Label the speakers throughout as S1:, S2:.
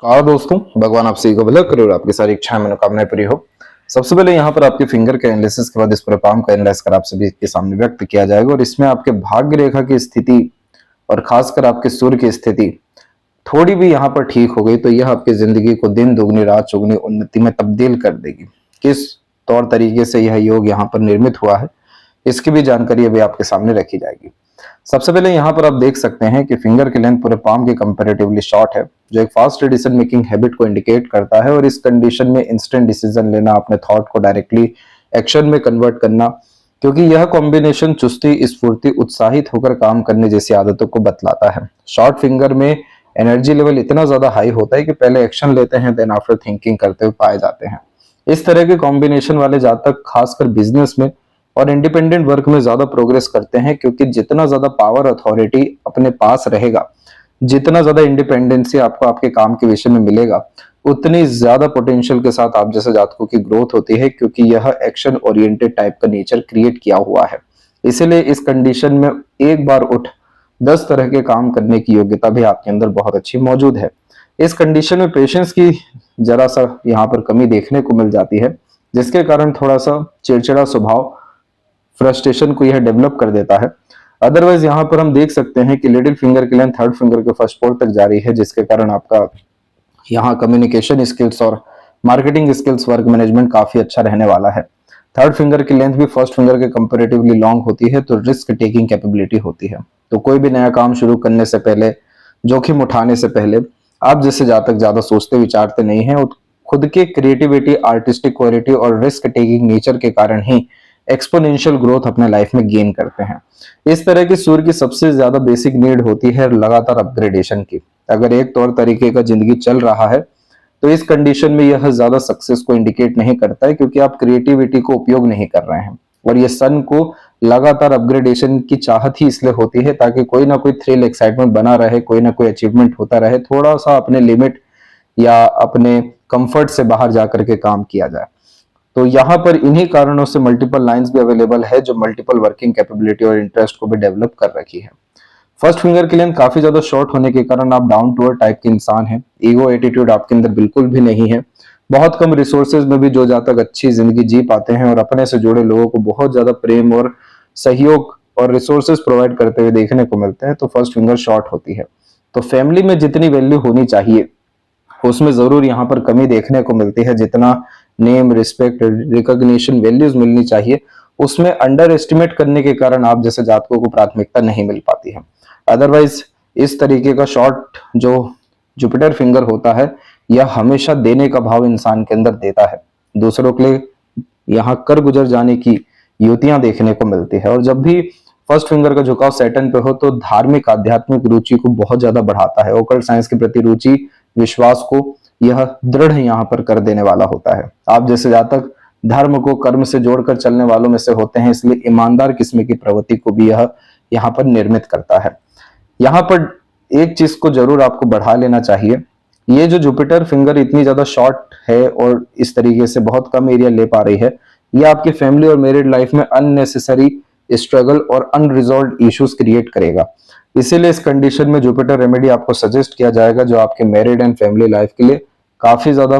S1: कहा दोस्तों, भगवान आप सभी को भला करे और आपकी सारी इच्छाएं मनोकामनाएं पूरी हो। सबसे पहले यहाँ पर आपके फिंगर के एनालिसिस के बाद इस पूरे पाम का एनालाइज कर आप सभी के सामने व्यक्त किया जाएगा और इसमें आपके भाग्य रेखा की स्थिति और खासकर आपके सूर्य की स्थिति थोड़ी भी यहाँ पर ठीक हो गई तो यह आपकी जिंदगी को दिन दुगनी रात चौगुनी उन्नति में तब्दील कर देगी। किस तौर तरीके से यह योग यहाँ पर निर्मित हुआ है इसकी भी जानकारी अभी आपके सामने रखी जाएगी। सबसे पहले यहाँ पर आप देख सकते हैं कि फिंगर की लेंथ पूरे पाम के कंपैरेटिवली शॉर्ट है, जो एक फास्ट डिसीजन मेकिंग हैबिट को इंडिकेट करता है। और इस कंडीशन में इंस्टेंट डिसीजन लेना, अपने थॉट को डायरेक्टली एक्शन में कन्वर्ट करना, क्योंकि यह कॉम्बिनेशन चुस्ती, स्फूर्ति, उत्साहित होकर काम करने जैसी आदतों को बतलाता है। शॉर्ट फिंगर में एनर्जी लेवल इतना ज्यादा हाई होता है कि पहले एक्शन लेते हैं देन आफ्टर थिंकिंग करते हुए पाए जाते हैं। इस तरह के कॉम्बिनेशन वाले जातक खासकर बिजनेस में और इंडिपेंडेंट वर्क में ज्यादा प्रोग्रेस करते हैं, क्योंकि जितना ज्यादा पावर अथॉरिटी अपने पास रहेगा, जितना ज्यादा इंडिपेंडेंसी आपको आपके काम के विषय में मिलेगा, उतनी ज्यादा पोटेंशियल के साथ आप जैसे जातकों की ग्रोथ होती है, क्योंकि यह एक्शन ओरिएंटेड टाइप का नेचर क्रिएट किया हुआ है। इसीलिए इस कंडीशन में एक बार उठ 10 तरह के काम करने की योग्यता भी आपके अंदर बहुत अच्छी मौजूद है। इस कंडीशन में पेशेंस की जरा सा यहाँ पर कमी देखने को मिल जाती है, जिसके कारण थोड़ा सा चिड़चिड़ा स्वभाव, फ्रस्ट्रेशन को यह डेवलप कर देता है। अदरवाइज यहाँ पर हम देख सकते हैं कि लिटिल फिंगर की लेंथ थर्ड फिंगर के फर्स्ट फोर्थ तक जा रही है, जिसके कारण आपका यहाँ कम्युनिकेशन स्किल्स और मार्केटिंग स्किल्स, वर्क मैनेजमेंट काफी अच्छा रहने वाला है। थर्ड फिंगर की लेंथ भी फर्स्ट फिंगर के कंपैरेटिवली लॉन्ग होती है, तो रिस्क टेकिंग कैपेबिलिटी होती है। तो कोई भी नया काम शुरू करने से पहले, जोखिम उठाने से पहले आप जैसे जातक ज्यादा सोचते विचारते नहीं है, और खुद के क्रिएटिविटी, आर्टिस्टिक क्वालिटी और रिस्क टेकिंग नेचर के कारण ही एक्सपोनेंशियल ग्रोथ अपने लाइफ में गेन करते हैं। इस तरह की सूर्य की सबसे ज्यादा बेसिक नीड होती है लगातार अपग्रेडेशन की। अगर एक तौर तरीके का जिंदगी चल रहा है तो इस कंडीशन में यह ज्यादा सक्सेस को इंडिकेट नहीं करता है, क्योंकि आप क्रिएटिविटी को उपयोग नहीं कर रहे हैं। और ये सन को लगातार अपग्रेडेशन की चाहत ही इसलिए होती है ताकि कोई ना कोई थ्रिल, एक्साइटमेंट बना रहे, कोई ना कोई अचीवमेंट होता रहे, थोड़ा सा अपने लिमिट या अपने कंफर्ट से बाहर जाकर के काम किया जाए। तो यहाँ पर इन्हीं कारणों से मल्टीपल लाइंस भी अवेलेबल है, जो मल्टीपल वर्किंग कैपेबिलिटी और इंटरेस्ट को भी डेवलप कर रखी है। फर्स्ट फिंगर की लेंथ काफी ज्यादा शॉर्ट होने के कारण आप डाउन टू अर्थ टाइप के इंसान हैं। ईगो एटीट्यूड आपके अंदर बिल्कुल भी नहीं है। बहुत कम रिसोर्सेज में भी जो जातक अच्छी जिंदगी जी पाते हैं और अपने से जुड़े लोगों को बहुत ज्यादा प्रेम और सहयोग और रिसोर्सेज प्रोवाइड करते हुए देखने को मिलते हैं, तो फर्स्ट फिंगर शॉर्ट होती है। तो फैमिली में जितनी वैल्यू होनी चाहिए उसमें जरूर यहाँ पर कमी देखने को मिलती है। जितना नेम, रिस्पेक्ट, रिकॉग्निशन, वैल्यूज मिलनी चाहिए, उसमें अंडर एस्टिमेट करने के कारण आप जैसे जातकों को प्राथमिकता नहीं मिल पाती है। अदरवाइज इस तरीके का शॉर्ट जो जुपिटर फिंगर होता है, यह हमेशा देने का भाव इंसान के अंदर देता है। दूसरों के लिए यहाँ कर गुजर जाने की युतियां देखने को मिलती है। और जब भी फर्स्ट फिंगर का झुकाव सैटर्न पे हो तो धार्मिक, आध्यात्मिक रुचि को बहुत ज्यादा बढ़ाता है। ओकल्ट साइंस के प्रति रुचि, विश्वास को यह दृढ़ यहाँ पर कर देने वाला होता है। आप जैसे जातक धर्म को कर्म से जोड़कर चलने वालों में से होते हैं, इसलिए ईमानदार किस्म की प्रवृत्ति को भी यह यहाँ पर निर्मित करता है। यहाँ पर एक चीज को जरूर आपको बढ़ा लेना चाहिए। ये जो जुपिटर फिंगर इतनी ज्यादा शॉर्ट है और इस तरीके से बहुत कम एरिया ले पा रही है, ये आपकी फैमिली और मैरिड लाइफ में अननेसेसरी स्ट्रगल और अनरिजॉल्व्ड इश्यूज क्रिएट करेगा। इसीलिए इस कंडीशन में जुपिटर रेमेडी आपको सजेस्ट किया जाएगा, जो आपके मैरिड एंड फैमिली लाइफ के लिए काफी ज्यादा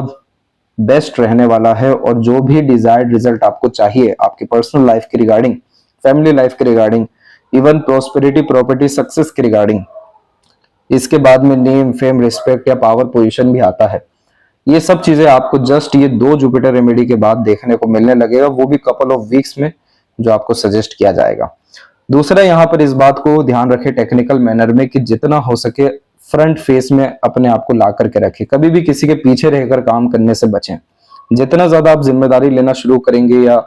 S1: बेस्ट रहने वाला है। और जो भी डिजायर्ड रिजल्ट आपको चाहिए आपकी पर्सनल लाइफ के रिगार्डिंग, फैमिली लाइफ के regarding, even prosperity, property, success के रिगार्डिंग, इसके बाद में नेम, फेम, रिस्पेक्ट या पावर पोजीशन भी आता है। ये सब चीजें आपको जस्ट ये 2 जुपिटर रेमेडी के बाद देखने को मिलने लगेगा, वो भी कपल ऑफ वीक्स में, जो आपको सजेस्ट किया जाएगा। दूसरा यहाँ पर इस बात को ध्यान रखें टेक्निकल मैनर में कि जितना हो सके फ्रंट फेस में अपने आप को ला करके रखें। कभी भी किसी के पीछे रहकर काम करने से बचें। जितना ज्यादा आप जिम्मेदारी लेना शुरू करेंगे या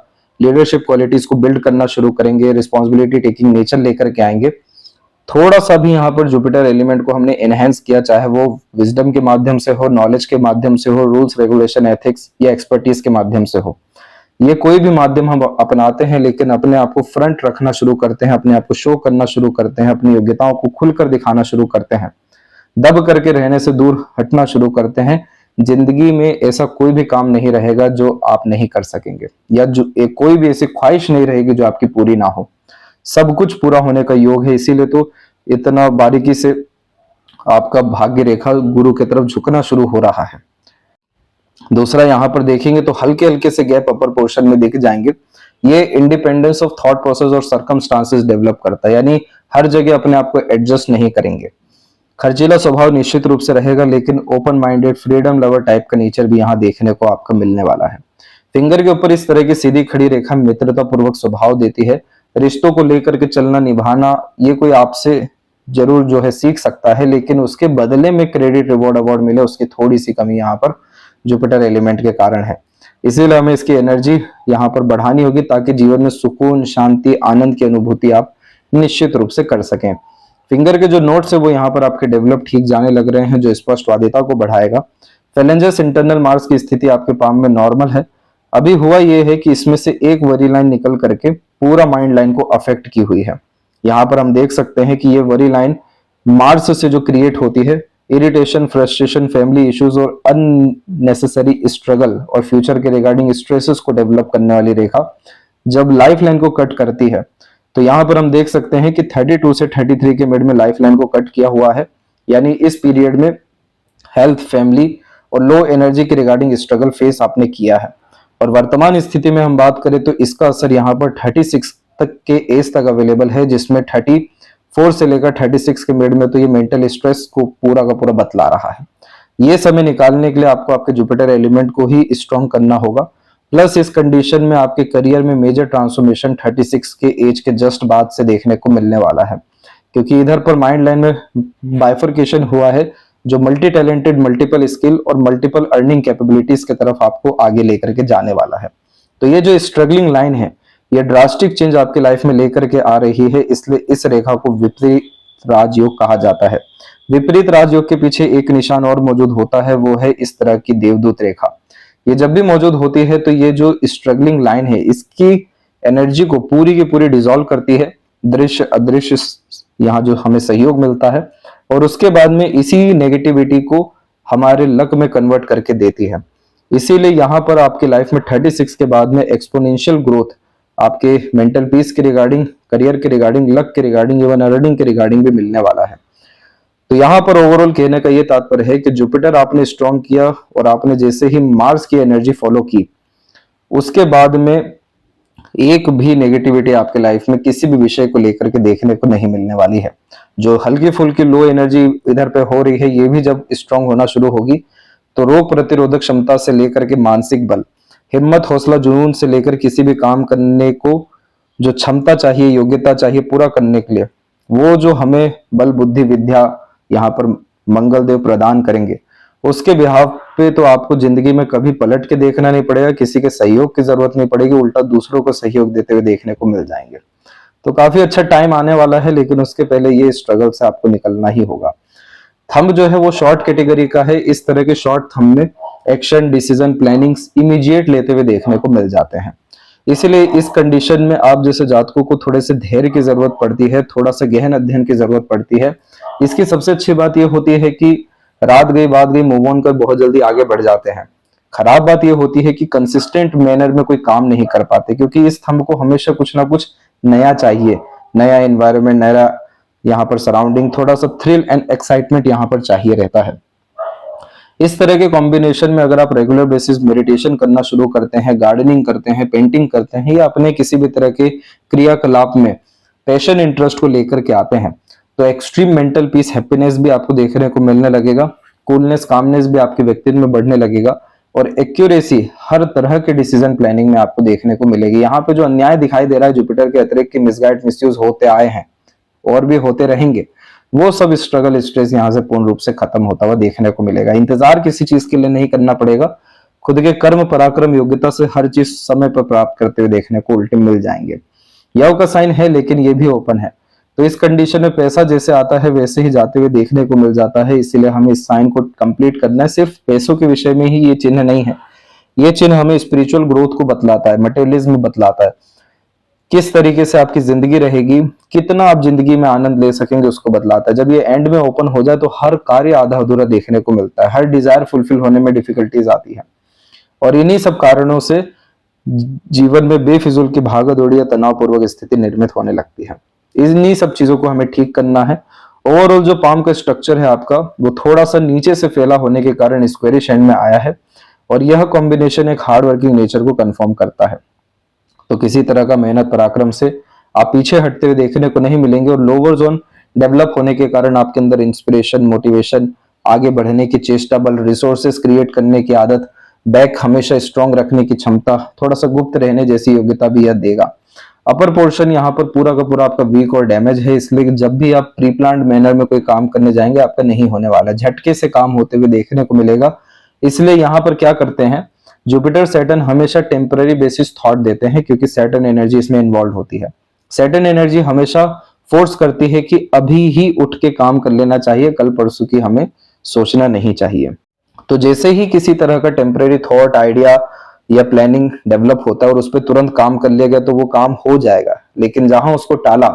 S1: लीडरशिप क्वालिटीज को बिल्ड करना शुरू करेंगे, रिस्पॉन्सिबिलिटी टेकिंग नेचर लेकर के आएंगे, थोड़ा सा भी यहाँ पर जुपिटर एलिमेंट को हमने एनहेंस किया, चाहे वो विजडम के माध्यम से हो, नॉलेज के माध्यम से हो, रूल्स, रेगुलेशन, एथिक्स या एक्सपर्टीज के माध्यम से हो, ये कोई भी माध्यम हम अपनाते हैं, लेकिन अपने आप को फ्रंट रखना शुरू करते हैं, अपने आप को शो करना शुरू करते हैं, अपनी योग्यताओं को खुलकर दिखाना शुरू करते हैं, दब करके रहने से दूर हटना शुरू करते हैं, जिंदगी में ऐसा कोई भी काम नहीं रहेगा जो आप नहीं कर सकेंगे, या जो कोई भी ऐसी ख्वाहिश नहीं रहेगी जो आपकी पूरी ना हो। सब कुछ पूरा होने का योग है। इसीलिए तो इतना बारीकी से आपका भाग्य रेखा गुरु की तरफ झुकना शुरू हो रहा है। दूसरा यहाँ पर देखेंगे तो हल्के हल्के से गैप अपर पोर्शन में दिख जाएंगे। ये इंडिपेंडेंस ऑफ थॉट प्रोसेस और सर्कमस्टांसेस डेवलप करता है, यानी हर जगह अपने आप को एडजस्ट नहीं करेंगे। खर्चीला स्वभाव निश्चित रूप से रहेगा, लेकिन open minded freedom lover type का नेचर भी यहाँ देखने को आपका मिलने वाला है। फिंगर के ऊपर इस तरह की सीधी खड़ी रेखा मित्रता पूर्वक स्वभाव देती है। रिश्तों को लेकर के चलना निभाना ये कोई आपसे जरूर जो है सीख सकता है, लेकिन उसके बदले में क्रेडिट रिवॉर्ड अवार्ड मिले उसकी थोड़ी सी कमी यहाँ पर जुपिटर एलिमेंट के कारण है। इसीलिए हमें इसकी एनर्जी यहाँ पर बढ़ानी होगी ताकि जीवन में सुकून, शांति, आनंद की अनुभूति आप निश्चित रूप से कर सकें। फिंगर के जो नोट्स है वो यहाँ पर आपके डेवलप ठीक जाने लग रहे हैं, जो स्पष्टवादिता को बढ़ाएगा। फेलेंजस इंटरनल मार्स की स्थिति आपके पाम में नॉर्मल है। अभी हुआ ये है कि इसमें से एक वरी लाइन निकल करके पूरा माइंड लाइन को अफेक्ट की हुई है। यहाँ पर हम देख सकते हैं कि ये वरी लाइन मार्स से जो क्रिएट होती है, इरिटेशन, फ्रस्ट्रेशन, फैमिली इश्यूज और अननेसेसरी स्ट्रगल और फ्यूचर के रिगार्डिंग स्ट्रेसेस को डेवलप करने वाली रेखा जब लाइफ लाइन को कट करती है, तो यहाँ पर हम देख सकते हैं कि 32 से 33 के मिड में लाइफ लाइन को कट किया हुआ है। यानी इस पीरियड में हेल्थ, फैमिली और लो एनर्जी के रिगार्डिंग स्ट्रगल फेस आपने किया है। और वर्तमान स्थिति में हम बात करें तो इसका असर यहाँ पर 36 तक के एज तक अवेलेबल है, जिसमें 34 से लेकर 36 के मिड में तो ये मेंटल स्ट्रेस को पूरा का पूरा बतला रहा है। ये समय निकालने के लिए आपको आपके जुपिटर एलिमेंट को ही स्ट्रॉन्ग करना होगा। प्लस इस कंडीशन में आपके करियर में मेजर ट्रांसफॉर्मेशन 36 के एज के जस्ट बाद से देखने को मिलने वाला है, क्योंकि इधर पर माइंड लाइन में बाइफर्केशन हुआ है जो मल्टी टैलेंटेड, मल्टीपल स्किल और मल्टीपल अर्निंग कैपेबिलिटीज की तरफ आपको आगे लेकर के जाने वाला है। तो ये जो स्ट्रगलिंग लाइन है ये ड्रास्टिक चेंज आपकी लाइफ में लेकर के आ रही है, इसलिए इस रेखा को विपरीत राजयोग कहा जाता है। विपरीत राजयोग के पीछे एक निशान और मौजूद होता है, वो है इस तरह की देवदूत रेखा। ये जब भी मौजूद होती है तो ये जो स्ट्रगलिंग लाइन है इसकी एनर्जी को पूरी की पूरी डिसॉल्व करती है। दृश्य अदृश्य यहाँ जो हमें सहयोग मिलता है और उसके बाद में इसी नेगेटिविटी को हमारे लक में कन्वर्ट करके देती है। इसीलिए यहाँ पर आपकी लाइफ में 36 के बाद में एक्सपोनेंशियल ग्रोथ आपके मेंटल पीस के रिगार्डिंग, करियर के रिगार्डिंग, लक के रिगार्डिंग, इवन अर्निंग के रिगार्डिंग भी मिलने वाला है। तो यहाँ पर ओवरऑल कहने का ये तात्पर्य है कि जुपिटर आपने स्ट्रॉन्ग किया और आपने जैसे ही मार्स की एनर्जी फॉलो की उसके बाद में एक भी नेगेटिविटी आपके लाइफ में किसी भी विषय को लेकर के देखने को नहीं मिलने वाली है। जो हल्की फुल्की लो एनर्जी इधर पे हो रही है ये भी जब स्ट्रांग होना शुरू होगी तो रोग प्रतिरोधक क्षमता से लेकर के मानसिक बल, हिम्मत, हौसला, जुनून से लेकर किसी भी काम करने को जो क्षमता चाहिए, योग्यता चाहिए पूरा करने के लिए, वो जो हमें बल, बुद्धि, विद्या यहाँ पर मंगल देव प्रदान करेंगे, उसके बिहाफ पे तो आपको जिंदगी में कभी पलट के देखना नहीं पड़ेगा, किसी के सहयोग की जरूरत नहीं पड़ेगी, उल्टा दूसरों को सहयोग देते हुए देखने को मिल जाएंगे। तो काफी अच्छा टाइम आने वाला है, लेकिन उसके पहले ये स्ट्रगल से आपको निकलना ही होगा। थंब जो है वो शॉर्ट कैटेगरी का है। इस तरह के शॉर्ट थंब में एक्शन, डिसीजन, प्लानिंग्स इमीडिएट लेते हुए देखने को मिल जाते हैं। इसलिए इस कंडीशन में आप जैसे जातकों को थोड़े से धैर्य की जरूरत पड़ती है, थोड़ा सा गहन अध्ययन की जरूरत पड़ती है। इसकी सबसे अच्छी बात यह होती है कि रात गई बात गई, मूव ऑन कर बहुत जल्दी आगे बढ़ जाते हैं। खराब बात यह होती है कि कंसिस्टेंट मैनर में कोई काम नहीं कर पाते, क्योंकि इस थंब को हमेशा कुछ ना कुछ नया चाहिए, नया एनवायरनमेंट, नया यहाँ पर सराउंडिंग, थोड़ा सा थ्रिल एंड एक्साइटमेंट यहाँ पर चाहिए रहता है। इस तरह के कॉम्बिनेशन में अगर आप रेगुलर बेसिस मेडिटेशन करना शुरू करते हैं, गार्डनिंग करते हैं, पेंटिंग करते हैं या अपने किसी भी तरह के क्रियाकलाप में पैशन, इंटरेस्ट को लेकर के आते हैं, तो एक्सट्रीम मेंटल पीस, हैप्पीनेस भी आपको देखने को मिलने लगेगा। कूलनेस, कामनेस भी आपके व्यक्तित्व में बढ़ने लगेगा और एक्यूरेसी हर तरह के डिसीजन प्लानिंग में आपको देखने को मिलेगी। यहाँ पे जो अन्याय दिखाई दे रहा है जुपिटर के अतिरिक्त, मिसगाइड, मिसयूज होते आए हैं और भी होते रहेंगे, वो सब स्ट्रगल, स्ट्रेस यहाँ से पूर्ण रूप से खत्म होता हुआ देखने को मिलेगा। इंतजार किसी चीज के लिए नहीं करना पड़ेगा, खुद के कर्म, पराक्रम, योग्यता से हर चीज समय पर प्राप्त करते हुए देखने को उल्टे मिल जाएंगे। यव का साइन है लेकिन ये भी ओपन है, तो इस कंडीशन में पैसा जैसे आता है वैसे ही जाते हुए देखने को मिल जाता है। इसीलिए हमें इस साइन को कंप्लीट करना है। सिर्फ पैसों के विषय में ही ये चिन्ह नहीं है, ये चिन्ह हमें स्पिरिचुअल ग्रोथ को बतलाता है, मटेरियलिज्म बतलाता है, किस तरीके से आपकी जिंदगी रहेगी, कितना आप जिंदगी में आनंद ले सकेंगे उसको बतलाता है। जब ये एंड में ओपन हो जाए तो हर कार्य आधा अधूरा देखने को मिलता है, हर डिजायर फुलफिल होने में डिफिकल्टीज आती है और इन्हीं सब कारणों से जीवन में बेफिजूल की भागा दौड़ी या तनावपूर्वक स्थिति निर्मित होने लगती है। इन्हीं सब चीजों को हमें ठीक करना है ओवरऑल जो पाम का स्ट्रक्चर है आपका वो थोड़ा सा नीचे से फैला होने के कारण स्क्वेरिश एंड में आया है, और यह कॉम्बिनेशन एक हार्ड वर्किंग नेचर को कंफर्म करता है। तो किसी तरह का मेहनत पराक्रम से आप पीछे हटते हुए देखने को नहीं मिलेंगे, और लोअर जोन डेवलप होने के कारण आपके अंदर इंस्पिरेशन, मोटिवेशन, आगे बढ़ने की चेष्टा बल, रिसोर्सेस क्रिएट करने की आदत, बैक हमेशा स्ट्रांग रखने की क्षमता, थोड़ा सा गुप्त रहने जैसी योग्यता भी यह देगा। अपर पोर्शन यहाँ पर पूरा का पूरा आपका वीक और डैमेज है, इसलिए जब भी आप प्री प्लान्ड मैनर में कोई काम करने जाएंगे आपका नहीं होने वाला, झटके से काम होते हुए देखने को मिलेगा। इसलिए यहाँ पर क्या करते हैं, जुपिटर सैटर्न हमेशा टेम्पररी बेसिस थॉट देते हैं, क्योंकि सैटर्न एनर्जी इसमें इन्वॉल्व होती है। सैटर्न एनर्जी हमेशा फोर्स करती है कि अभी ही उठ के काम कर लेना चाहिए, कल परसों की हमें सोचना नहीं चाहिए। तो जैसे ही किसी तरह का टेम्पररी थॉट, आइडिया या प्लानिंग डेवलप होता है और उस पर तुरंत काम कर लिया गया तो वो काम हो जाएगा, लेकिन जहां उसको टाला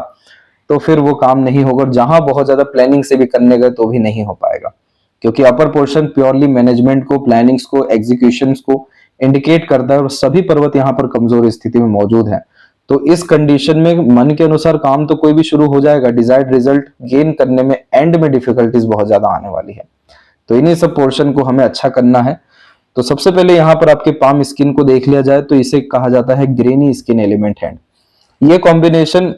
S1: तो फिर वो काम नहीं होगा, और जहां बहुत ज्यादा प्लानिंग से भी करने गए तो भी नहीं हो पाएगा, क्योंकि अपर पोर्शन प्योरली मैनेजमेंट को, प्लानिंग्स को, एग्जीक्यूशंस को इंडिकेट करता है, और सभी पर्वत यहाँ पर कमजोर स्थिति में मौजूद है। तो इस कंडीशन में मन के अनुसार काम तो कोई भी शुरू हो जाएगा, डिजायर्ड रिजल्ट गेन करने में एंड में डिफिकल्टीज बहुत ज्यादा आने वाली है। तो इन्हीं सब पोर्शन को हमें अच्छा करना है। तो सबसे पहले यहाँ पर आपके पाम स्किन को देख लिया जाए तो इसे कहा जाता है ग्रेनी स्किन एलिमेंट हैंड। ये कॉम्बिनेशन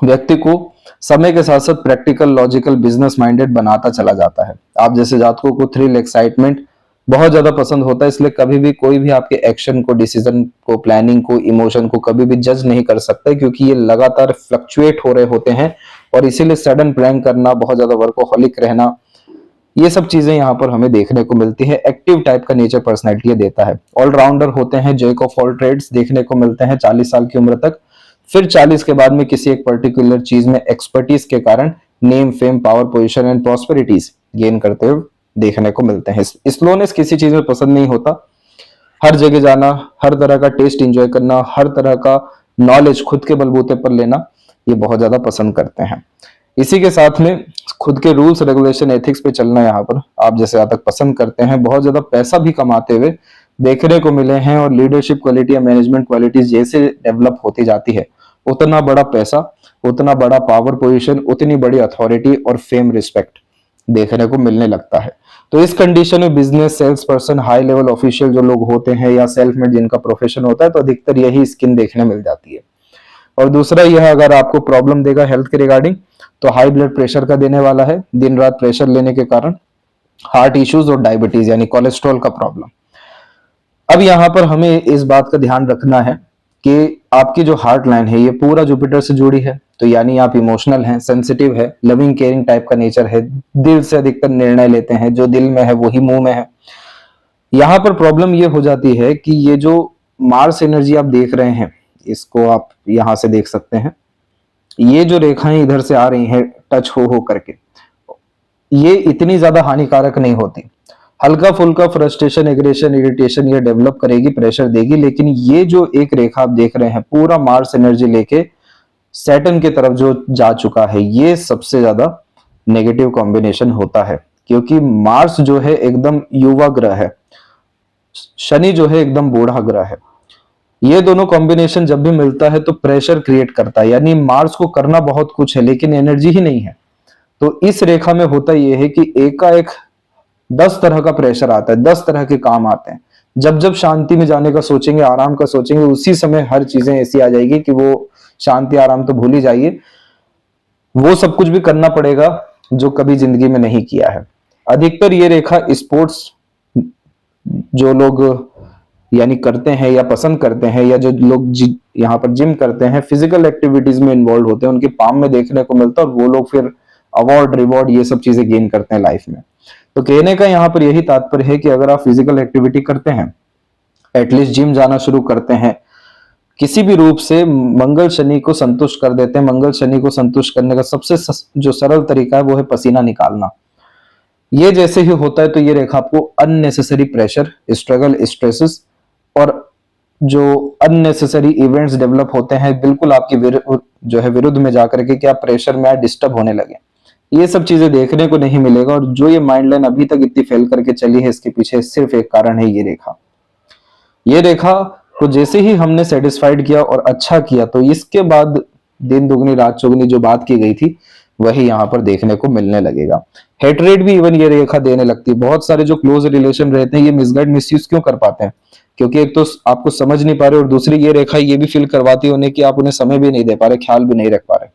S1: व्यक्ति को समय के साथ साथ प्रैक्टिकल, लॉजिकल, बिजनेस माइंडेड बनाता चला जाता है। आप जैसे जातकों को थ्रिल, एक्साइटमेंट बहुत ज्यादा पसंद होता है, इसलिए कभी भी कोई भी आपके एक्शन को, डिसीजन को, प्लानिंग को, इमोशन को कभी भी जज नहीं कर सकता, क्योंकि ये लगातार फ्लक्चुएट हो रहे होते हैं, और इसीलिए सडन प्लान करना, बहुत ज्यादा वर्कोहॉलिक रहना, ये सब चीजें यहाँ पर हमें देखने को मिलती है। एक्टिव टाइप का नेचर पर्सनैलिटी देता है। ऑलराउंडर होते हैं, जैक ऑफ ऑल ट्रेड्स देखने को मिलते हैं 40 साल की उम्र तक। फिर 40 के बाद में किसी एक पर्टिकुलर चीज में एक्सपर्टीज के कारण name, fame, power, position and prosperities gain करते हुए देखने को मिलते हैं। स्लोनेस किसी चीज में पसंद नहीं होता, हर जगह जाना, हर तरह का टेस्ट एंजॉय करना, हर तरह का नॉलेज खुद के बलबूते पर लेना, ये बहुत ज्यादा पसंद करते हैं। इसी के साथ में खुद के रूल्स, रेगुलेशन, एथिक्स पे चलना यहाँ पर आप जैसे जातक पसंद करते हैं। बहुत ज्यादा पैसा भी कमाते हुए देखने को मिले हैं, और लीडरशिप क्वालिटी या मैनेजमेंट क्वालिटीज जैसे डेवलप होती जाती है, उतना बड़ा पैसा, उतना बड़ा पावर पोजीशन, उतनी बड़ी अथॉरिटी और फेम, रिस्पेक्ट देखने को मिलने लगता है। तो इस कंडीशन में business, sales person, high level official जो लोग होते हैं, या सेल्फ मेड जिनका प्रोफेशन होता है, तो अधिकतर यही स्किन देखने मिल जाती है। और दूसरा यह, अगर आपको प्रॉब्लम देगा हेल्थ के रिगार्डिंग, तो हाई ब्लड प्रेशर का देने वाला है, दिन रात प्रेशर लेने के कारण, हार्ट इश्यूज और डायबिटीज यानी कोलेस्ट्रॉल का प्रॉब्लम। अब यहाँ पर हमें इस बात का ध्यान रखना है कि आपकी जो हार्ट लाइन है ये पूरा जुपिटर से जुड़ी है, तो यानी आप इमोशनल हैं, सेंसिटिव है, लविंग केयरिंग टाइप का नेचर है, दिल से अधिकतर निर्णय लेते हैं, जो दिल में है वही मुंह में है। यहाँ पर प्रॉब्लम ये हो जाती है कि ये जो मार्स एनर्जी आप देख रहे हैं, इसको आप यहां से देख सकते हैं, ये जो रेखाएं इधर से आ रही हैं टच हो करके, ये इतनी ज्यादा हानिकारक नहीं होती। हल्का फुल्का फ्रस्ट्रेशन, एग्रेशन, इरिटेशन ये डेवलप करेगी, प्रेशर देगी, लेकिन ये जो एक रेखा आप देख रहे हैं पूरा मार्स एनर्जी लेके सैटर्न की तरफ जो जा चुका है, ये सबसे ज्यादा नेगेटिव कॉम्बिनेशन होता है, क्योंकि मार्स जो है एकदम युवा ग्रह है, शनि जो है एकदम बूढ़ा ग्रह है। ये दोनों कॉम्बिनेशन जब भी मिलता है तो प्रेशर क्रिएट करता है, यानी मार्स को करना बहुत कुछ है लेकिन एनर्जी ही नहीं है। तो इस रेखा में होता यह है कि एकाएक 10 तरह का प्रेशर आता है, 10 तरह के काम आते हैं। जब जब शांति में जाने का सोचेंगे, आराम का सोचेंगे, उसी समय हर चीजें ऐसी आ जाएगी कि वो शांति आराम तो भूल ही जाइए, वो सब कुछ भी करना पड़ेगा जो कभी जिंदगी में नहीं किया है। अधिकतर ये रेखा स्पोर्ट्स जो लोग यानी करते हैं या पसंद करते हैं, या जो लोग यहाँ पर जिम करते हैं, फिजिकल एक्टिविटीज में इन्वॉल्व होते हैं, उनके पाम में देखने को मिलता है, और वो लोग फिर अवार्ड, रिवॉर्ड ये सब चीजें गेन करते हैं लाइफ में। तो कहने का यहाँ पर यही तात्पर्य है कि अगर आप फिजिकल एक्टिविटी करते हैं, एटलीस्ट जिम जाना शुरू करते हैं, किसी भी रूप से मंगल शनि को संतुष्ट कर देते हैं। मंगल शनि को संतुष्ट करने का सबसे जो सरल तरीका है वो है पसीना निकालना। ये जैसे ही होता है तो ये रेखा आपको अननेसेसरी प्रेशर, स्ट्रगल, स्ट्रेसेस और जो अननेसेसरी इवेंट्स डेवलप होते हैं बिल्कुल आपकी जो है विरुद्ध में जाकर के क्या प्रेशर में डिस्टर्ब होने लगे, ये सब चीजें देखने को नहीं मिलेगा। और जो ये माइंड लाइन अभी तक इतनी फेल करके चली है, इसके पीछे सिर्फ एक कारण है, ये रेखा। ये रेखा को जैसे ही हमने सेटिस्फाइड किया और अच्छा किया, तो इसके बाद दिन दुगनी रात चौगनी जो बात की गई थी वही यहाँ पर देखने को मिलने लगेगा। हेटरेट भी इवन ये रेखा देने लगती है। बहुत सारे जो क्लोज रिलेशन रहते हैं ये मिसगाइड मिसयूज क्यों कर पाते हैं, क्योंकि एक तो आपको समझ नहीं पा रहे और दूसरी ये रेखा ये भी फील करवाती है उन्हें कि आप उन्हें समय भी नहीं दे पा रहे, ख्याल भी नहीं रख पा रहे,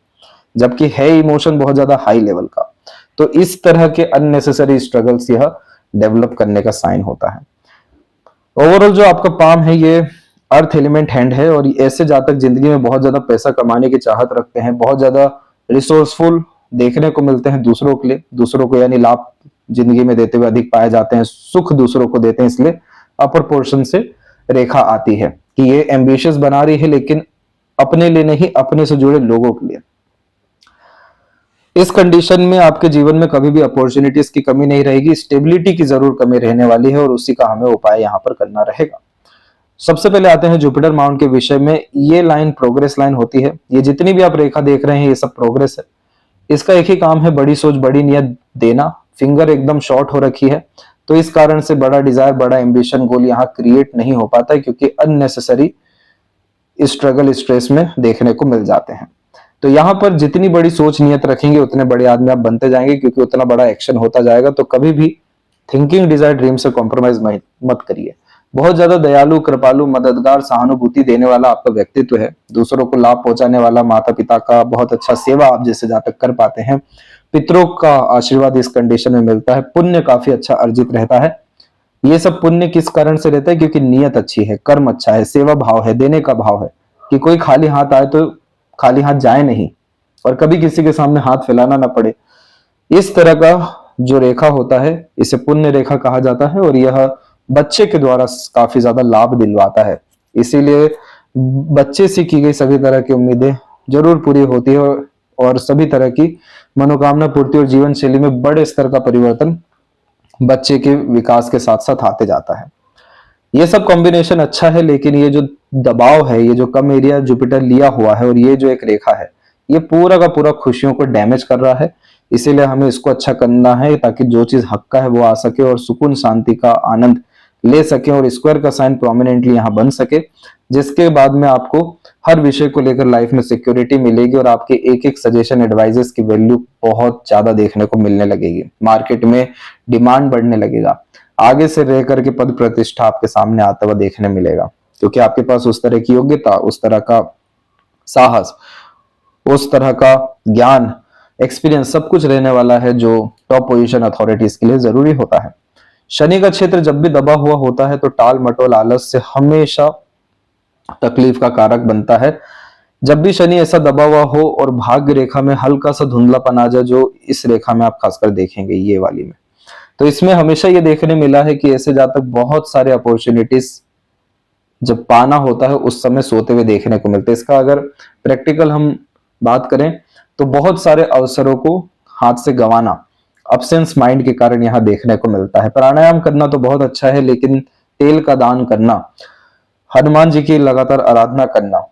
S1: जबकि है इमोशन बहुत ज्यादा हाई लेवल का। तो इस तरह के अननेसेसरी स्ट्रगल्स यह डेवलप करने का साइन होता है। ओवरऑल जो आपका पाम है ये अर्थ एलिमेंट हैंड है और ऐसे जातक जिंदगी में बहुत ज्यादा पैसा कमाने की चाहत रखते हैं, बहुत ज्यादा रिसोर्सफुल देखने को मिलते हैं दूसरों के लिए, दूसरों को यानी लाभ जिंदगी में देते हुए अधिक पाए जाते हैं, सुख दूसरों को देते हैं, इसलिए अपर पोर्शन से रेखा आती है कि ये एम्बिशियस बना रही है लेकिन अपने लिए नहीं, अपने से जुड़े लोगों के लिए। इस कंडीशन में आपके जीवन में कभी भी अपॉर्चुनिटीज की कमी नहीं रहेगी, स्टेबिलिटी की जरूर कमी रहने वाली है और उसी का हमें उपाय यहाँ पर करना रहेगा। सबसे पहले आते हैं जुपिटर माउंट के विषय में। ये लाइन प्रोग्रेस लाइन होती है, ये जितनी भी आप रेखा देख रहे हैं ये सब प्रोग्रेस है। इसका एक ही काम है, बड़ी सोच बड़ी नियत देना। फिंगर एकदम शॉर्ट हो रखी है तो इस कारण से बड़ा डिजायर, बड़ा एम्बिशन, गोल यहाँ क्रिएट नहीं हो पाता है क्योंकि अननेसेसरी स्ट्रगल स्ट्रेस में देखने को मिल जाते हैं। तो यहाँ पर जितनी बड़ी सोच नियत रखेंगे उतने बड़े आदमी आप बनते जाएंगे क्योंकि उतना बड़ा एक्शन होता जाएगा। तो कभी भी थिंकिंग, डिजायर, ड्रीम से कॉम्प्रोमाइज मत करिए। बहुत ज्यादा दयालु, कृपालु, मददगार, सहानुभूति देने वाला आपका व्यक्तित्व है। दूसरों को लाभ पहुंचाने वाला, माता पिता का बहुत अच्छा सेवा आप जैसे जातक कर पाते हैं। पितरों का आशीर्वाद इस कंडीशन में मिलता है। पुण्य काफी अच्छा अर्जित रहता है। ये सब पुण्य किस कारण से रहता है, क्योंकि नियत अच्छी है, कर्म अच्छा है, सेवा भाव है, देने का भाव है कि कोई खाली हाथ आए तो खाली हाथ जाए नहीं और कभी किसी के सामने हाथ फैलाना ना पड़े। इस तरह का जो रेखा होता है इसे पुण्य रेखा कहा जाता है और यह बच्चे के द्वारा काफी ज्यादा लाभ दिलवाता है। इसीलिए बच्चे से की गई सभी तरह की उम्मीदें जरूर पूरी होती है और सभी तरह की मनोकामना पूर्ति और जीवन शैली में बड़े स्तर का परिवर्तन बच्चे के विकास के साथ साथ आते जाता है। ये सब कॉम्बिनेशन अच्छा है, लेकिन ये जो दबाव है, ये जो कम एरिया जुपिटर लिया हुआ है और ये जो एक रेखा है, ये पूरा का पूरा खुशियों को डैमेज कर रहा है। इसीलिए हमें इसको अच्छा करना है ताकि जो चीज हक का है वो आ सके और सुकून शांति का आनंद ले सके और स्क्वायर का साइन प्रोमिनेंटली यहाँ बन सके, जिसके बाद में आपको हर विषय को लेकर लाइफ में सिक्योरिटी मिलेगी और आपके एक एक सजेशन, एडवाइजेस की वैल्यू बहुत ज्यादा देखने को मिलने लगेगी। मार्केट में डिमांड बढ़ने लगेगा। आगे से रह करके पद प्रतिष्ठा आपके सामने आता हुआ देखने मिलेगा क्योंकि आपके पास उस तरह की योग्यता, उस तरह का साहस, उस तरह का ज्ञान, एक्सपीरियंस सब कुछ रहने वाला है जो टॉप पोजीशन अथॉरिटीज के लिए जरूरी होता है। शनि का क्षेत्र जब भी दबा हुआ होता है तो टाल मटोल, आलस से हमेशा तकलीफ का कारक बनता है। जब भी शनि ऐसा दबा हुआ हो और भाग्य रेखा में हल्का सा धुंधलापन आ जाए, जो इस रेखा में आप खासकर देखेंगे ये वाली में, तो इसमें हमेशा ये देखने मिला है कि ऐसे जातक बहुत सारे अपॉर्चुनिटीज जब पाना होता है उस समय सोते हुए देखने को मिलते हैं। इसका अगर प्रैक्टिकल हम बात करें तो बहुत सारे अवसरों को हाथ से गंवाना अब्सेंस माइंड के कारण यहाँ देखने को मिलता है। प्राणायाम करना तो बहुत अच्छा है, लेकिन तेल का दान करना, हनुमान जी की लगातार आराधना करना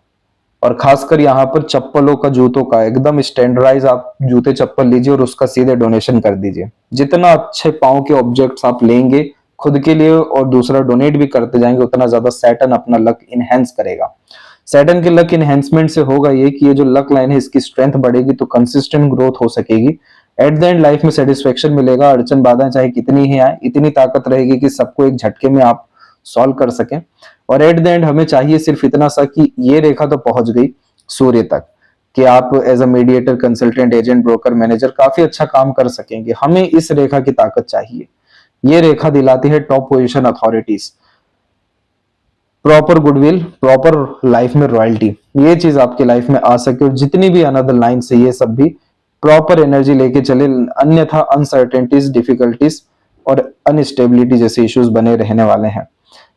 S1: और खासकर यहाँ पर चप्पलों का, जूतों का एकदम स्टैंडर्डाइज आप जूते चप्पल लीजिए और उसका सीधे डोनेशन कर दीजिए। जितना अच्छे पांव के ऑब्जेक्ट्स आप लेंगे खुद के लिए और दूसरा डोनेट भी करते जाएंगे, उतना ज्यादा सैटर्न अपना लक इनहेंस करेगा। सैटर्न के लक इनहेंसमेंट से होगा ये कि ये जो लक लाइन है इसकी स्ट्रेंथ बढ़ेगी तो कंसिस्टेंट ग्रोथ हो सकेगी। एट द एंड लाइफ में सेटिस्फेक्शन मिलेगा। अड़चन बाधाएं चाहे कितनी ही आए, इतनी ताकत रहेगी कि सबको एक झटके में आप सॉल्व कर सकें। और एट द एंड हमें चाहिए सिर्फ इतना सा कि ये रेखा तो पहुंच गई सूर्य तक कि आप as a mediator, consultant, agent, broker, manager काफी अच्छा काम कर सकेंगे। हमें इस रेखा की ताकत चाहिए। ये रेखा दिलाती है top position authorities, proper goodwill, proper life में रॉयल्टी। ये चीज आपकी लाइफ में आ सके और जितनी भी अनदर लाइन से ये सब भी प्रॉपर एनर्जी लेके चले, अन्यथा अनसर्टेनिटीज, डिफिकल्टीज और अनस्टेबिलिटी जैसे इश्यूज बने रहने वाले हैं।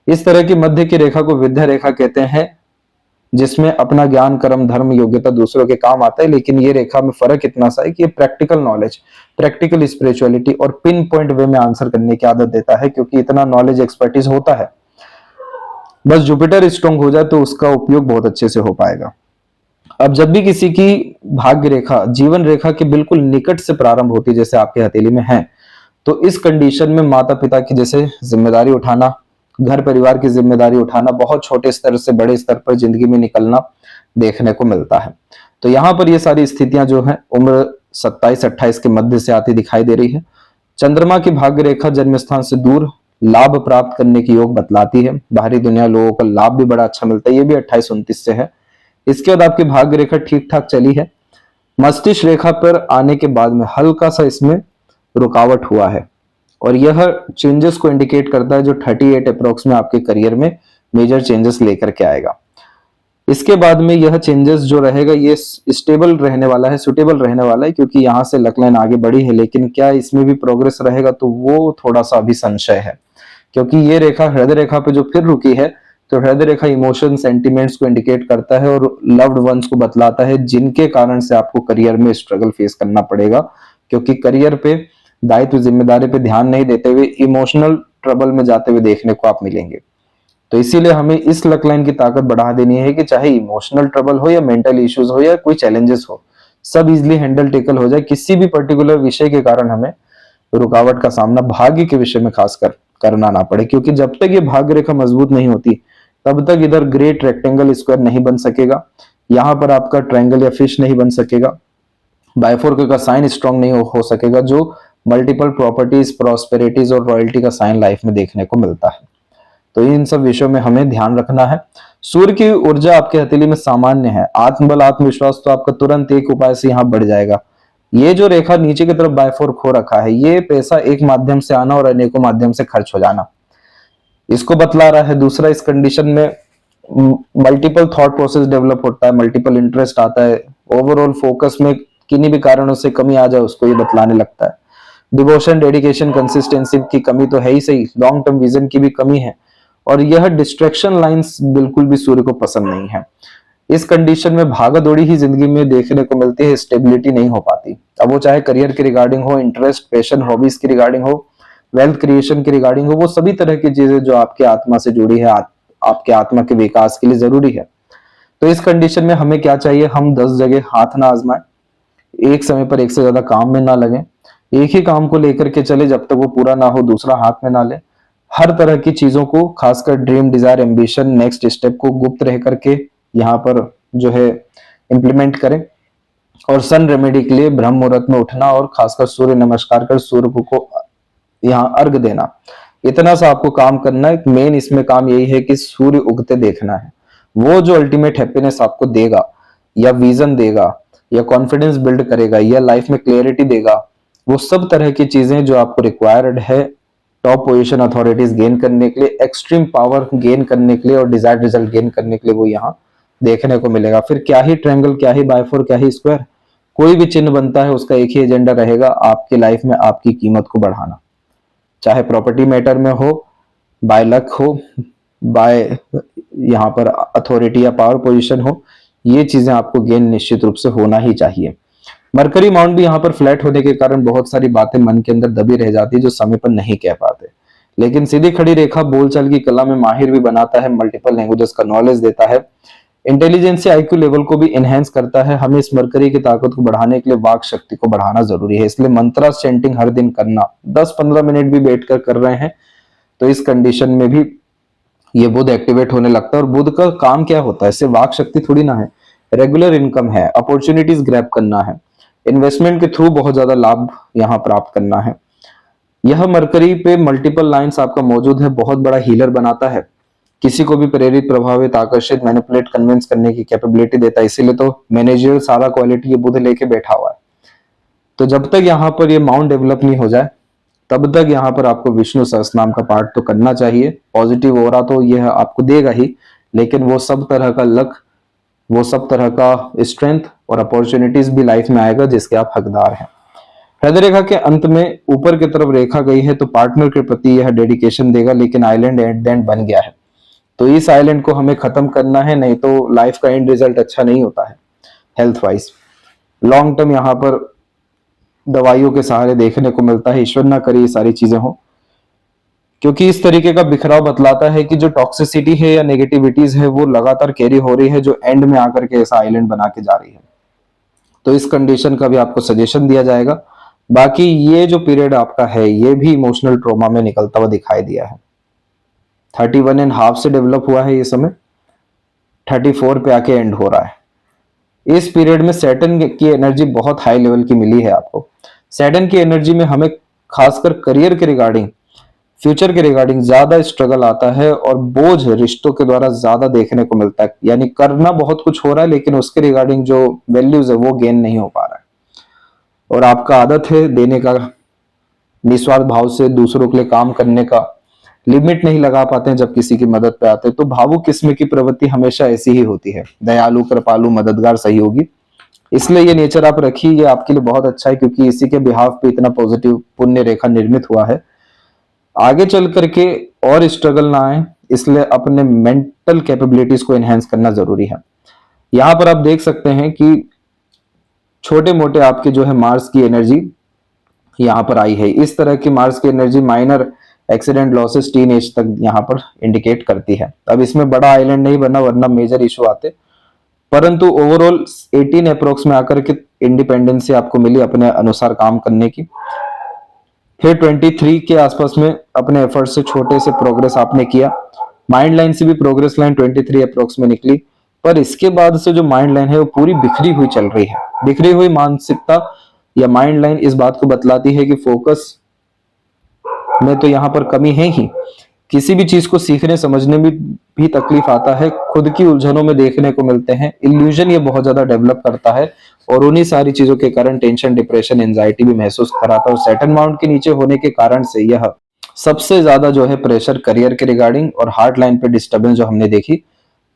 S1: इस तरह की मध्य की रेखा को विद्या रेखा कहते हैं, जिसमें अपना ज्ञान, कर्म, धर्म, योग्यता दूसरों के काम आता है। लेकिन ये रेखा में फर्क इतना सा है कि ये प्रैक्टिकल नॉलेज, प्रैक्टिकल स्पिरिचुअलिटी और पिन पॉइंट वे में आंसर करने की आदत देता है, क्योंकि इतना नॉलेज, एक्सपर्टीज होता है। बस जुपिटर स्ट्रॉन्ग हो जाए तो उसका उपयोग बहुत अच्छे से हो पाएगा। अब जब भी किसी की भाग्य रेखा जीवन रेखा के बिल्कुल निकट से प्रारंभ होती है, जैसे आपके हथेली में है, तो इस कंडीशन में माता पिता की जैसे जिम्मेदारी उठाना, घर परिवार की जिम्मेदारी उठाना, बहुत छोटे स्तर से बड़े स्तर पर जिंदगी में निकलना देखने को मिलता है। तो यहाँ पर ये सारी स्थितियां जो है उम्र 27-28 के मध्य से आती दिखाई दे रही है। चंद्रमा की भाग्य रेखा जन्म स्थान से दूर लाभ प्राप्त करने की योग बतलाती है। बाहरी दुनिया लोगों का लाभ भी बड़ा अच्छा मिलता है, ये भी 28-29 से है। इसके बाद आपकी भाग्य रेखा ठीक ठाक चली है। मस्तिष्क रेखा पर आने के बाद में हल्का सा इसमें रुकावट हुआ है और यह चेंजेस को इंडिकेट करता है जो 38 अप्रोक्स में आपके करियर में मेजर चेंजेस लेकर के आएगा। इसके बाद में यह चेंजेस जो रहेगा ये स्टेबल रहने वाला है, सुटेबल रहने वाला है, क्योंकि यहाँ से लक लाइन आगे बढ़ी है, लेकिन क्या इसमें भी प्रोग्रेस रहेगा तो वो थोड़ा सा अभी संशय है, क्योंकि ये रेखा हृदय रेखा पे जो फिर रुकी है, तो हृदय रेखा इमोशन सेंटिमेंट्स को इंडिकेट करता है और लव्ड वंस को बतलाता है, जिनके कारण से आपको करियर में स्ट्रगल फेस करना पड़ेगा, क्योंकि करियर पे दायित्व जिम्मेदारी पे ध्यान नहीं देते हुए इमोशनल ट्रबल में जाते हुए देखने को आप मिलेंगे। तो इसीलिए हमें इस लक लाइन की ताकत बढ़ा देनी है कि चाहे इमोशनल ट्रबल हो या मेंटल इश्यूज हो या कोई चैलेंजेस हो, सब इजिली हैंडल टेकल हो जाए। किसी भी पर्टिकुलर विषय के कारण हमें रुकावट का सामना भाग्य के विषय में खासकर करना ना पड़े, क्योंकि जब तक ये भाग्य रेखा मजबूत नहीं होती तब तक इधर ग्रेट रेक्टेंगल स्क्वायर नहीं बन सकेगा, यहाँ पर आपका ट्रायंगल या फिश नहीं बन सकेगा, बाइफोर्क का साइन स्ट्रॉन्ग नहीं हो सकेगा, जो मल्टीपल प्रॉपर्टीज, प्रॉस्पेरिटीज और रॉयल्टी का साइन लाइफ में देखने को मिलता है। तो इन सब विषयों में हमें ध्यान रखना है। सूर्य की ऊर्जा आपके हथेली में सामान्य है। आत्मबल, आत्मविश्वास तो आपका तुरंत एक उपाय से यहाँ बढ़ जाएगा। ये जो रेखा नीचे की तरफ बायफोर्क हो रखा है, ये पैसा एक माध्यम से आना और अनेकों माध्यम से खर्च हो जाना, इसको बतला रहा है। दूसरा, इस कंडीशन में मल्टीपल थॉट प्रोसेस डेवलप होता है, मल्टीपल इंटरेस्ट आता है, ओवरऑल फोकस में किन्हीं भी कारणों से कमी आ जाए उसको ये बतलाने लगता है। डिवोशन, डेडिकेशन, कंसिस्टेंसी की कमी तो है ही सही, लॉन्ग टर्म विजन की भी कमी है, और यह डिस्ट्रैक्शन लाइंस बिल्कुल भी सूर्य को पसंद नहीं है। इस कंडीशन में भागा दौड़ी ही जिंदगी में देखने को मिलती है, स्टेबिलिटी नहीं हो पाती। अब वो चाहे करियर के रिगार्डिंग हो, इंटरेस्ट, पैशन, हॉबीज की रिगार्डिंग हो, वेल्थ क्रिएशन की रिगार्डिंग हो, वो सभी तरह की चीजें जो आपके आत्मा से जुड़ी है, आपके आत्मा के विकास के लिए जरूरी है। तो इस कंडीशन में हमें क्या चाहिए, हम 10 जगह हाथ ना आजमाएं, एक समय पर एक से ज्यादा काम में ना लगे, एक ही काम को लेकर के चले, जब तक वो पूरा ना हो दूसरा हाथ में ना ले। हर तरह की चीजों को, खासकर dream, desire, ambition, next step को गुप्त रह करके यहाँ पर जो है इंप्लीमेंट करें। और सन रेमेडी के लिए ब्रह्म मुहूर्त में उठना और खासकर सूर्य नमस्कार कर सूर्य को यहाँ अर्घ देना, इतना सा आपको काम करना है। मेन इसमें काम यही है कि सूर्य उगते देखना है। वो जो अल्टीमेट हैप्पीनेस आपको देगा, या विजन देगा, या कॉन्फिडेंस बिल्ड करेगा, या लाइफ में क्लियरिटी देगा, वो सब तरह की चीजें जो आपको रिक्वायर्ड है टॉप पोजीशन, अथॉरिटीज गेन करने के लिए, एक्सट्रीम पावर गेन करने के लिए और डिजायर्ड रिजल्ट गेन करने के लिए, वो यहाँ देखने को मिलेगा। फिर क्या ही ट्रायंगल, क्या ही बायफोर, क्या ही स्क्वायर, कोई भी चिन्ह बनता है उसका एक ही एजेंडा रहेगा, आपकी लाइफ में आपकी कीमत को बढ़ाना। चाहे प्रॉपर्टी मैटर में हो, बाय लक हो, बाय यहाँ पर अथॉरिटी या पावर पोजीशन हो, ये चीजें आपको गेन निश्चित रूप से होना ही चाहिए। मरकरी माउंट भी यहाँ पर फ्लैट होने के कारण बहुत सारी बातें मन के अंदर दबी रह जाती है जो समय पर नहीं कह पाते, लेकिन सीधी खड़ी रेखा बोलचाल की कला में माहिर भी बनाता है, मल्टीपल लैंग्वेजेस का नॉलेज देता है, इंटेलिजेंस या आईक्यू लेवल को भी एनहेंस करता है। हमें इस मरकरी की ताकत को बढ़ाने के लिए वाक शक्ति को बढ़ाना जरूरी है, इसलिए मंत्रा चैंटिंग हर दिन करना, 10-15 मिनट भी बैठकर कर रहे हैं तो इस कंडीशन में भी ये बुध एक्टिवेट होने लगता है। और बुध का काम क्या होता है, इससे वाक शक्ति थोड़ी ना है, रेगुलर इनकम है, अपॉर्चुनिटीज ग्रैब करना है, इन्वेस्टमेंट के थ्रू बहुत ज्यादा लाभ यहाँ प्राप्त करना है। यह मरकरी पे मल्टीपल लाइंस आपका मौजूद है, बहुत बड़ा हीलर बनाता है, किसी को भी प्रेरित, प्रभावित, आकर्षित, मैनिपुलेट, कन्विंस करने की कैपेबिलिटी देता है। इसीलिए तो मैनेजरियल सारा क्वालिटी ये बुध लेके बैठा हुआ है। तो जब तक यहाँ पर ये माउंट डेवलप नहीं हो जाए तब तक यहाँ पर आपको विष्णु सहस्त्रनाम का पाठ तो करना चाहिए। पॉजिटिव ऑरा तो यह आपको देगा ही, लेकिन वो सब तरह का लक, वो सब तरह का स्ट्रेंथ और अपॉर्चुनिटीज भी लाइफ में आएगा जिसके आप हकदार हैं। हृदय रेखा के अंत में ऊपर की तरफ रेखा गई है तो पार्टनर के प्रति यह डेडिकेशन देगा, लेकिन आइलैंड एट द एंड बन गया है तो इस आइलैंड को हमें खत्म करना है, नहीं तो लाइफ का एंड रिजल्ट अच्छा नहीं होता है हेल्थ वाइज। लॉन्ग टर्म यहाँ पर दवाइयों के सहारे देखने को मिलता है, ईश्वर ना करे ये सारी चीजें हो, क्योंकि इस तरीके का बिखराव बतलाता है कि जो टॉक्सिसिटी है या नेगेटिविटीज है वो लगातार कैरी हो रही है, जो एंड में आकर के ऐसा आइलैंड बना के जा रही है। तो इस कंडीशन का भी आपको सजेशन दिया जाएगा। बाकी ये जो पीरियड आपका है ये भी इमोशनल ट्रॉमा में निकलता हुआ दिखाई दिया है। 31.5 से डेवलप हुआ है ये समय, 34 पे आके एंड हो रहा है। इस पीरियड में सैटर्न की एनर्जी बहुत हाई लेवल की मिली है आपको। सैटर्न की एनर्जी में हमें खासकर करियर के रिगार्डिंग, फ्यूचर के रिगार्डिंग ज्यादा स्ट्रगल आता है और बोझ रिश्तों के द्वारा ज्यादा देखने को मिलता है। यानी करना बहुत कुछ हो रहा है लेकिन उसके रिगार्डिंग जो वैल्यूज है वो गेन नहीं हो पा रहा है। और आपका आदत है देने का, निस्वार्थ भाव से दूसरों के लिए काम करने का, लिमिट नहीं लगा पाते हैं जब किसी की मदद पे आते हैं। तो भावुक किस्म की प्रवृत्ति हमेशा ऐसी ही होती है, दयालु, कृपालु, मददगार, सहयोगी। इसलिए ये नेचर आप रखिए, ये आपके लिए बहुत अच्छा है क्योंकि इसी के बिहाफ पे इतना पॉजिटिव पुण्य रेखा निर्मित हुआ है। आगे चल करके और स्ट्रगल ना आए, इसलिए अपने मेंटल कैपेबिलिटीज को एनहेंस करना जरूरी है। यहां पर आप देख सकते हैं कि छोटे मोटे आपके जो है मार्स की एनर्जी यहाँ पर आई है। इस तरह की मार्स की energy minor accident losses teen age तक यहाँ पर इंडिकेट करती है। अब इसमें बड़ा आइलैंड नहीं बना वरना मेजर इशू आते, परंतु ओवरऑल 18 अप्रोक्स में आकर के इंडिपेंडेंस आपको मिली अपने अनुसार काम करने की। फिर 23 के आसपास में अपने एफर्ट से छोटे से प्रोग्रेस आपने किया। माइंड लाइन से भी प्रोग्रेस लाइन 23 अप्रोक्स में निकली, पर इसके बाद से जो माइंड लाइन है वो पूरी बिखरी हुई चल रही है। बिखरी हुई मानसिकता या माइंड लाइन इस बात को बतलाती है कि फोकस में तो यहाँ पर कमी है ही, किसी भी चीज को सीखने समझने में भी तकलीफ आता है, खुद की उलझनों में देखने को मिलते हैं, इल्यूजन ये बहुत ज्यादा डेवलप करता है और उन्हीं सारी चीजों के कारण टेंशन, डिप्रेशन, एंजाइटी भी महसूस कराता है। और सैटर्न माउंट के नीचे होने के कारण से यह सबसे ज्यादा जो है प्रेशर करियर के रिगार्डिंग और हार्ट लाइन पे डिस्टर्बेंस जो हमने देखी,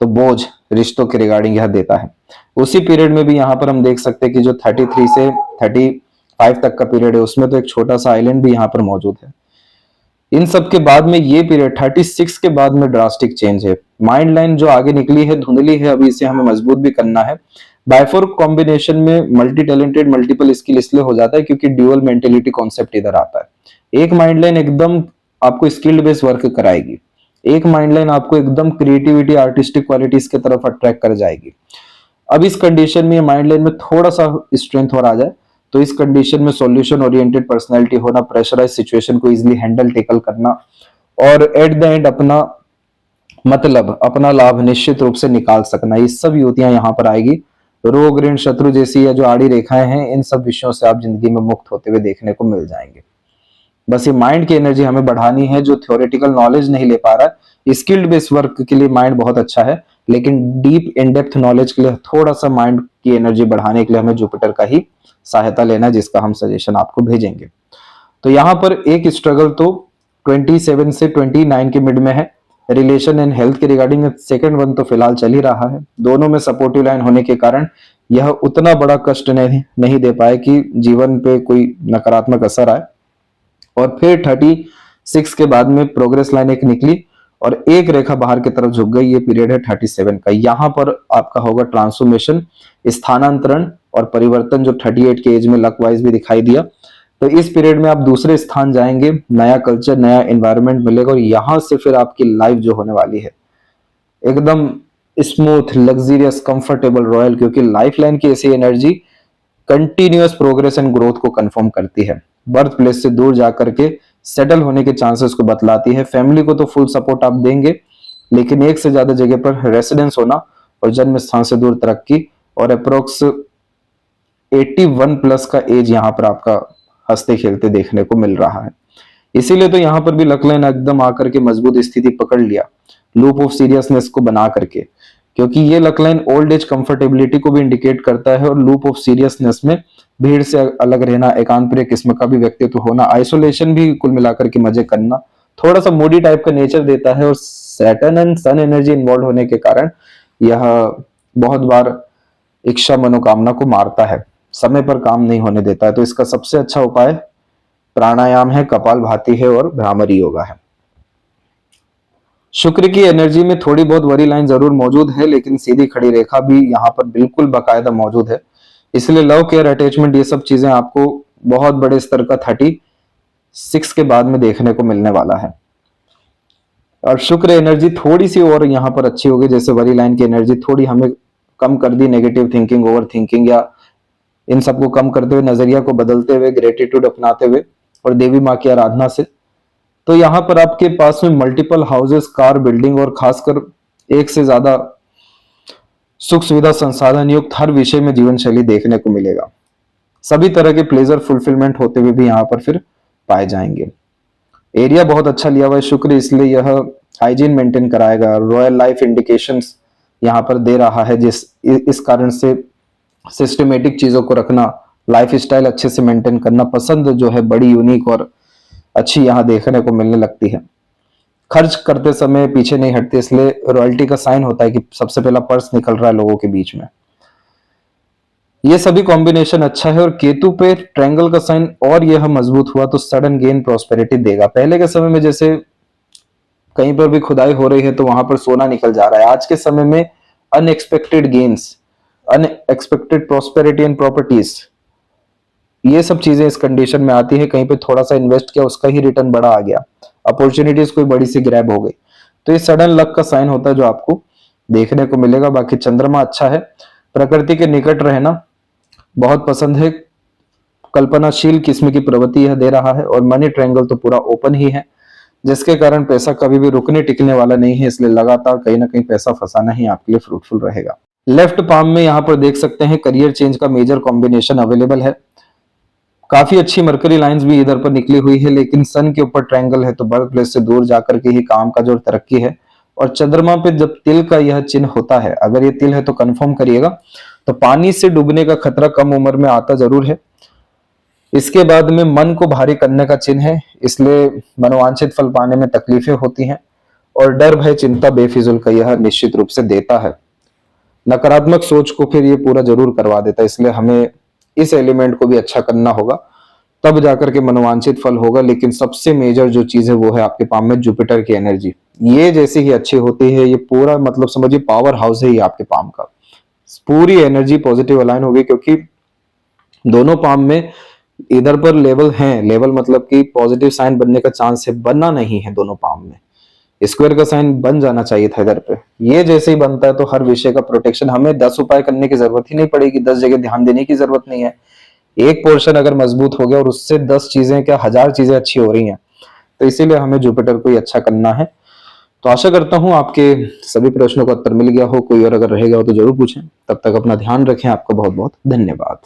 S1: तो बोझ रिश्तों के रिगार्डिंग यह देता है। उसी पीरियड में भी यहाँ पर हम देख सकते हैं कि जो 33 से 35 तक का पीरियड है उसमें तो एक छोटा सा आइलैंड भी यहाँ पर मौजूद है। इन सब के बाद में ये पीरियड 36 के बाद में ड्रास्टिक चेंज है। माइंड लाइन जो आगे निकली है धुंधली है, अभी इसे हमें मजबूत भी करना है। बाइफोर कॉम्बिनेशन में मल्टी टैलेंटेड मल्टीपल स्किल इसलिए हो जाता है क्योंकि ड्यूअल मेंटेलिटी कॉन्सेप्ट इधर आता है। एक माइंड लाइन एकदम आपको स्किल्ड बेस्ड वर्क कराएगी, एक माइंड लाइन आपको एकदम क्रिएटिविटी, आर्टिस्टिक क्वालिटीज की तरफ अट्रैक्ट कर जाएगी। अब इस कंडीशन में माइंड लाइन में थोड़ा सा स्ट्रेंथ और आ जाए तो इस कंडीशन में सॉल्यूशन ओरिएंटेड पर्सनालिटी होना, प्रेशराइज सिचुएशन को इजीली हैंडल टेकल करना और एट द एंड अपना मतलब अपना लाभ निश्चित रूप से निकाल सकना, ये सब युतियां यहाँ पर आएगी। रोग, ऋण, शत्रु जैसी या जो आड़ी रेखाएं हैं, इन सब विषयों से आप जिंदगी में मुक्त होते हुए देखने को मिल जाएंगे। बस ये माइंड की एनर्जी हमें बढ़ानी है, जो थ्योरेटिकल नॉलेज नहीं ले पा रहा है। स्किल्ड बेस्ड वर्क के लिए माइंड बहुत अच्छा है लेकिन डीप इन डेप्थ नॉलेज के लिए थोड़ा सा माइंड की एनर्जी बढ़ाने के लिए हमें जुपिटर का ही सहायता लेना, जिसका हम सजेशन आपको भेजेंगे। तो यहाँ पर एक स्ट्रगल तो 27 से 29 के मिड में है, रिलेशन एंड हेल्थ के रिगार्डिंग। सेकंड वन तो फिलहाल चल ही रहा है, दोनों में सपोर्टिव लाइन होने के कारण यह उतना बड़ा कष्ट नहीं दे पाए कि जीवन पे कोई नकारात्मक असर आए। और फिर 36 के बाद में प्रोग्रेस लाइन एक निकली और एक रेखा बाहर की तरफ झुक गई, ये पीरियड है 37 का। यहाँ पर आपका होगा ट्रांसफॉर्मेशन, स्थानांतरण और परिवर्तन, जो 38 के एज में लक वाइज भी दिखाई दिया। तो इस पीरियड में आप दूसरे स्थान जाएंगे, नया कल्चर, नया एनवायरनमेंट मिलेगा और यहां से फिर आपकी लाइफ जो होने वाली है एकदम स्मूथ, लग्जरियस, कंफर्टेबल, रॉयल, क्योंकि लाइफ लाइन की ऐसी energy continuous progress and growth को कंफर्म करती है। बर्थ प्लेस से दूर जाकर के सेटल होने के चांसेस को बतलाती है। फैमिली को तो फुल सपोर्ट आप देंगे लेकिन एक से ज्यादा जगह पर रेसिडेंस होना और जन्म स्थान से दूर तरक्की और अप्रोक्स 81 प्लस का एज यहाँ पर आपका हंसते खेलते देखने को मिल रहा है। इसीलिए तो यहाँ पर भी लक लाइन एकदम आकर के मजबूत स्थिति पकड़ लिया, लूप ऑफ सीरियसनेस को बना करके, क्योंकि ये luck line old age comfortability को भी इंडिकेट करता है और लूप ऑफ सीरियसनेस में भीड़ से अलग रहना, एकांत प्रिय किस्म का भी व्यक्तित्व होना, आइसोलेशन भी कुल मिलाकर के मजे करना, थोड़ा सा मूडी टाइप का नेचर देता है। और Saturn and sun energy involve होने के कारण यह बहुत बार इच्छा मनोकामना को मारता है, समय पर काम नहीं होने देता है। तो इसका सबसे अच्छा उपाय प्राणायाम है, कपालभाति है और भ्रामरी योगा है। शुक्र की एनर्जी में थोड़ी बहुत वरी लाइन जरूर मौजूद है लेकिन सीधी खड़ी रेखा भी यहाँ पर बिल्कुल बाकायदा मौजूद है। इसलिए लव, केयर, अटैचमेंट, ये सब चीजें आपको बहुत बड़े स्तर का 36 के बाद में देखने को मिलने वाला है। और शुक्र एनर्जी थोड़ी सी और यहाँ पर अच्छी होगी, जैसे वरी लाइन की एनर्जी थोड़ी हमें कम कर दी, नेगेटिव थिंकिंग, ओवर थिंकिंग या इन सबको कम करते हुए, नजरिया को बदलते हुए, ग्रेटिट्यूड अपनाते हुए और देवी माँ की आराधना से। तो यहाँ पर आपके पास में मल्टीपल हाउसेस, कार, बिल्डिंग और खासकर एक से ज्यादा सुख सुविधा संसाधन युक्त हर विषय में जीवन शैली देखने को मिलेगा। सभी तरह के प्लेजर फुलफिलमेंट होते हुए भी यहाँ पर फिर पाए जाएंगे। एरिया बहुत अच्छा लिया हुआ है शुक्र, इसलिए यह हाइजीन मेंटेन कराएगा। रॉयल लाइफ इंडिकेशंस यहाँ पर दे रहा है, इस कारण से सिस्टमेटिक चीजों को रखना, लाइफ स्टाइल अच्छे से मेंटेन करना पसंद जो है बड़ी यूनिक और अच्छी यहाँ देखने को मिलने लगती है। खर्च करते समय पीछे नहीं हटते, इसलिए रॉयल्टी का साइन होता है कि सबसे पहला पर्स निकल रहा है लोगों के बीच में। ये सभी कॉम्बिनेशन अच्छा है और केतु पे ट्रायंगल का साइन और यह मजबूत हुआ तो सडन गेन प्रॉस्पेरिटी देगा। पहले के समय में जैसे कहीं पर भी खुदाई हो रही है तो वहां पर सोना निकल जा रहा है, आज के समय में unexpected gains, unexpected prosperity and properties, ये सब चीजें इस कंडीशन में आती है। कहीं पे थोड़ा सा इन्वेस्ट किया उसका ही रिटर्न बड़ा आ गया, अपॉर्चुनिटीज कोई बड़ी सी ग्रैब हो गई, तो ये सडन लक का साइन होता है जो आपको देखने को मिलेगा। बाकी चंद्रमा अच्छा है, प्रकृति के निकट रहना बहुत पसंद है, कल्पनाशील किस्म की प्रवृत्ति यह दे रहा है और मनी ट्रायंगल तो पूरा ओपन ही है, जिसके कारण पैसा कभी भी रुकने टिकने वाला नहीं है, इसलिए लगातार कहीं ना कहीं पैसा फंसाना ही आपके लिए फ्रूटफुल रहेगा। लेफ्ट पाम में यहाँ पर देख सकते हैं करियर चेंज का मेजर कॉम्बिनेशन अवेलेबल है। काफी अच्छी मरकरी लाइंस भी इधर पर निकली हुई है, लेकिन सन के ऊपर ट्रायंगल है तो बर्थ प्लेस से दूर जाकर के ही काम का जो तरक्की है। और चंद्रमा पे जब तिल का यह चिन्ह होता है, अगर ये तिल है तो कंफर्म करिएगा, तो पानी से डूबने का खतरा कम उम्र में आता जरूर है। इसके बाद में मन को भारी करने का चिन्ह है, इसलिए मनोवांछित फल पाने में तकलीफें होती हैं और डर भय चिंता बेफिजुल का यह निश्चित रूप से देता है। नकारात्मक सोच को फिर ये पूरा जरूर करवा देता है, इसलिए हमें इस एलिमेंट को भी अच्छा करना होगा, तब जाकर के मनोवांछित फल होगा। लेकिन सबसे मेजर जो चीज है वो है आपके पाम में जुपिटर की एनर्जी, ये जैसे ही अच्छी होती है ये पूरा मतलब समझिए पावर हाउस है ये आपके पाम का, पूरी एनर्जी पॉजिटिव अलाइन होगी, क्योंकि दोनों पाम में इधर पर लेवल हैं, लेवल मतलब कि पॉजिटिव साइन बनने का चांस है, बनना नहीं है दोनों पाम में, स्क्वायर का साइन बन जाना चाहिए था इधर पे। ये जैसे ही बनता है तो हर विषय का प्रोटेक्शन, हमें 10 उपाय करने की जरूरत ही नहीं पड़ेगी, 10 जगह ध्यान देने की जरूरत नहीं है। एक पोर्शन अगर मजबूत हो गया और उससे 10 चीजें क्या 1000 चीजें अच्छी हो रही हैं, तो इसीलिए हमें जुपिटर को ही अच्छा करना है। तो आशा करता हूं आपके सभी प्रश्नों का उत्तर मिल गया हो, कोई और अगर रहेगा हो तो जरूर पूछें। तब तक अपना ध्यान रखें, आपका बहुत बहुत धन्यवाद।